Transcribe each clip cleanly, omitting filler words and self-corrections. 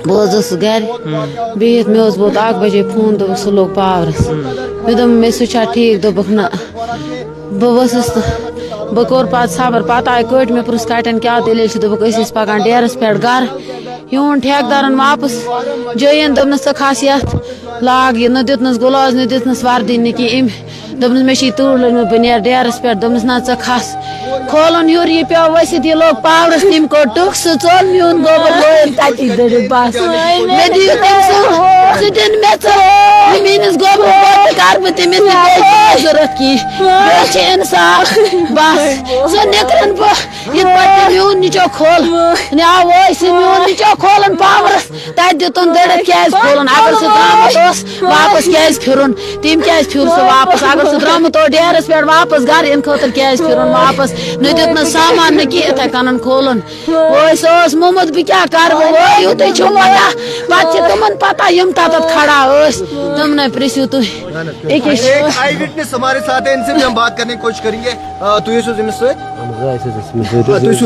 بہت گر بہت مے ووت 1 بجے فون دپ سہ لوگ پاورس مے دپ مے سہ ٹھیک دپک نا بس بہ کور پتہ صبر پتہ آئی کٹ مے پرس کٹن کیا دلیل دپک اس پکان ڈیرس پہ گھر یون ٹھیکدارن واپس جین دپنس ژٕ کھس یتھ لاگ یہ نہ دتنس گلاز نہ دتنس وردی نہ کی ام دپنس مے چھ تور لگمت بہ نیر ڈیرس پہ دپنس نا ژٕ کھس کھولن ہور یہ پیو ورست یہ لوگ پاورس تم کو ٹک سہ ژول میون گوبر لوگ تتی دڑ بس مے دیو تم سہ دن مے ژٕ میانس گوبر کر بہ تمس ضرورت کی انصاف بس سہ نکرن بہ یہ پہ میون نچو کھول آو میون نچو کھولن پاورس تت دتن دڑت کیاز کھولن اگر سہ درامت واپس کیاز پھرن تم کیاز پھر سہ واپس اگر سہ درامت ڈیرس پہ واپس گھر ان خاطر کیاز پھرن واپس نہ دتن سامان نہ کی اتھے کنن کھولن سہ مومت بہ کیا کر یوت چھو پتہ پتہ تمن پتہ یم تت کھڑا تم نے پرسو تھی ایک آئی وٹنس ہمارے ساتھ ہے ان سے بھی ہم بات کرنے کی کوشش کریں گے تھی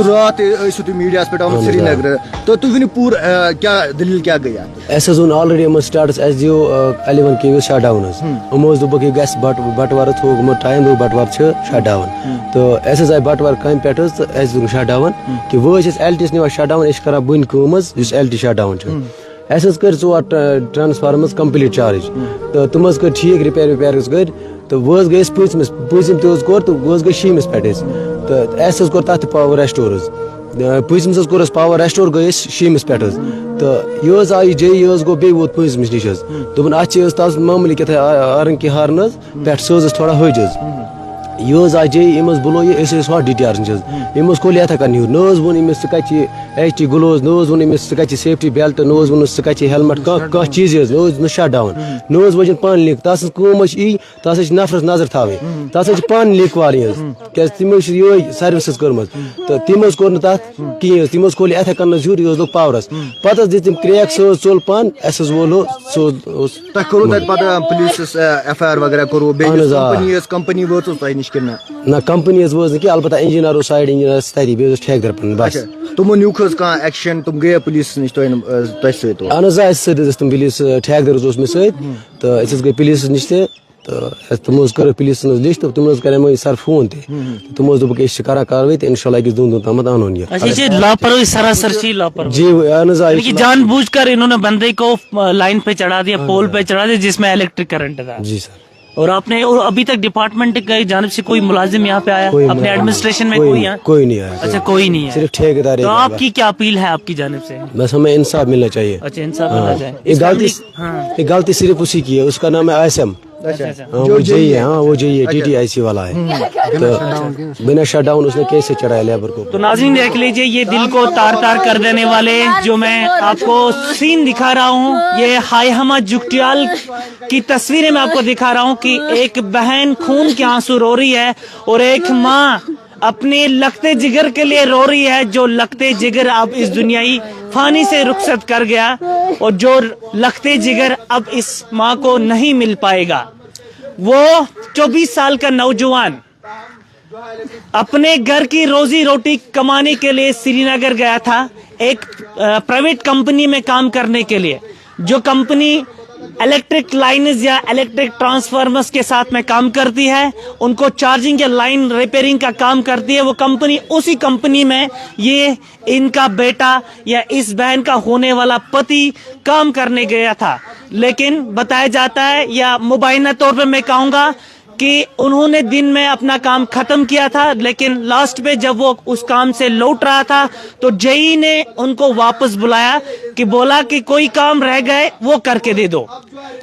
رات تھی میڈیا پہ آمت سری نگر تو تھی ونو پور کیا دلیل کیا گئی اس اون آلریڈی سٹاٹس اس دیو 11 کے شٹ ڈاؤن دک یہ گھس بٹوار تھوک ٹائم بٹوار شٹ ڈاؤن تو اس آئی بٹوار کم پہ دن شٹ ڈاؤن کہ وہ ایل ٹی نوان شٹ ڈاؤن کران بن کم ایل ٹی شٹ ڈاؤن اس کر 4 ٹرانسفارمر کمپلیٹ چارج تو تم کر ٹھیک ریپیر کر تو وہ گئی پوٗژِم تہِ کور تو وہ گئی 6 پہ تو اس کور تک پاور ریسٹور پوٗژمِس کور پاور ریسٹور گئی 6 پہ تو یہ آئی جے گو بیٚیہِ ووت پوٗژمِس نِش دپن اتھ معموٗلی کیٛاہ آرن کی ہارن پہ سہ تھوڑا حج یہ آئی جے بُلو یہ ہاٹ ڈی ٹی آر نش کھول یتھے کن ہیور نہ وون امس ژٕ کتہِ ایچ ٹی گلوز نہ وون امس ژٕ کتہِ سیفٹی بیلٹ نہ وون ژٕ کتہِ ہیلمٹ کانٛہہ چیٖزٕے نہ شٹ ڈاؤن نہ وجن پان لیک تس کٲم تس نفرس نظر تھاوٕنۍ تس پان لیک والٕنۍ کیٛازِ تِمو یہ سروس کٔرمٕژ تو تم کوٚر نہٕ تتھ کِہیٖنۍ تِم کھول یتھے کن ہیور یہ لوگ پاورس پتہٕ دِتۍ تِم کریک سُہ ژوٚل پان اس وولو سُہ تۄہہِ کوٚروٕ تتہِ پتہٕ پُلیٖسس ایف آی آر وغیرہ کوٚروٕ بیٚیہِ کمپنی وٲژٕو تۄہہِ نِش کِنہٕ نہ کمپنی وٲژ نہٕ کینٛہہ البتہ انجیٖنر سایڈ انجیٖنر تتی بیٚیہِ اوس ٹھیکدر پنُن بس تمو نیوٗکھ حظ کانٛہہ ایکشن تم گٔیے پُلیٖسس نِش تۄہہِ سۭتۍ اہن حظ اسہِ سۭتۍ ٲسۍ تِم پُلیٖس ٹھیکدر اوس مےٚ سۭتۍ تہٕ أسۍ حظ گٔے پُلیٖسس نِش تہِ تو تم کر پُلیٖسس منٛز لِسٹ تم کرے سر فون تہِ تم دوٚپُکھ أسۍ چھِ کران کاروٲیی تہٕ انشاء اللہ أکِس 2 دۄہن تامتھ انون یہ لاپرواہی سراسر جی اہن حظ جان بوجھ کر انہوں نے بندے کو لائن پہ چڑھا دیا پول پہ چڑھا دیا جس میں الیکٹرک کرنٹ تھا جی سر اور آپ نے ابھی تک ڈپارٹمنٹ کی جانب سے کوئی ملازم یہاں پہ آیا اپنے ایڈمنسٹریشن میں کوئی نہیں آیا اچھا کوئی نہیں ہے صرف ٹھیکیدار تو آپ کی کیا اپیل ہے آپ کی جانب سے بس ہمیں انصاف ملنا چاہیے اچھا انصاف ملنا چاہیے یہ غلطی صرف اسی کی ہے اس کا نام ہے آسم وہ جی ہے ہاں وہ جی ہے ٹی ٹی آئی سی والا ہے تو بنا شٹ ڈاؤن اس نے کیسے چڑھایا لیبر کو تو ناظرین دیکھ لیجئے یہ دل کو تار تار کر دینے والے جو میں آپ کو سین دکھا رہا ہوں یہ ہائیہما جگتیال کی تصویریں میں آپ کو دکھا رہا ہوں کہ ایک بہن خون کے آنسو رو رہی ہے اور ایک ماں اپنے لگتے جگر کے لیے رو رہی ہے جو لگتے جگر اب اس دنیائی فانی سے رخصت کر گیا اور جو لگتے جگر اب اس ماں کو نہیں مل پائے گا. وہ 24 سال کا نوجوان اپنے گھر کی روزی روٹی کمانے کے لیے سری نگر گیا تھا ایک پرائیویٹ کمپنی میں کام کرنے کے لیے, جو کمپنی الیکٹرک لائنز یا الیکٹرک ٹرانسفارمرز کے ساتھ میں کام کرتی ہے, ان کو چارجنگ یا لائن ریپیرنگ کا کام کرتی ہے. وہ کمپنی, اسی کمپنی میں یہ ان کا بیٹا یا اس بہن کا ہونے والا پتی کام کرنے گیا تھا. لیکن بتایا جاتا ہے, یا مبینہ طور پہ میں کہوں گا کہ انہوں نے دن میں اپنا کام ختم کیا تھا, لیکن لاسٹ پہ جب وہ اس کام سے لوٹ رہا تھا تو جئی نے ان کو واپس بلایا کہ بولا کہ کوئی کام رہ گئے وہ کر کے دے دو.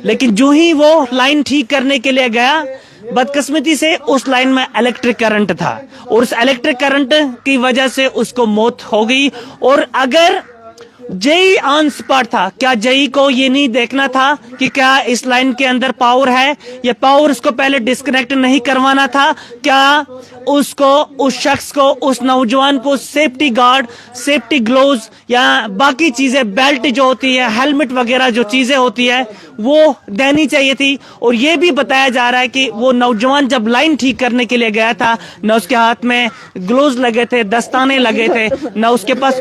لیکن جو ہی وہ لائن ٹھیک کرنے کے لیے گیا, بدقسمتی سے اس لائن میں الیکٹرک کرنٹ تھا اور اس الیکٹرک کرنٹ کی وجہ سے اس کو موت ہو گئی. اور اگر جئی آن سپاٹ تھا, کیا جئی کو یہ نہیں دیکھنا تھا کہ کیا اس لائن کے اندر پاور ہے, یا پاور اس کو پہلے ڈسکنیکٹ نہیں کروانا تھا؟ کیا اس کو, اس شخص کو, اس نوجوان کو سیفٹی گارڈ, سیفٹی گلوز یا باقی چیزیں, بیلٹ جو ہوتی ہے, ہیلمٹ وغیرہ جو چیزیں ہوتی ہے وہ دینی چاہیے تھی. اور یہ بھی بتایا جا رہا ہے کہ وہ نوجوان جب لائن ٹھیک کرنے کے لیے گیا تھا, نہ اس کے ہاتھ میں گلوز لگے تھے, دستانے لگے تھے, نہ اس کے پاس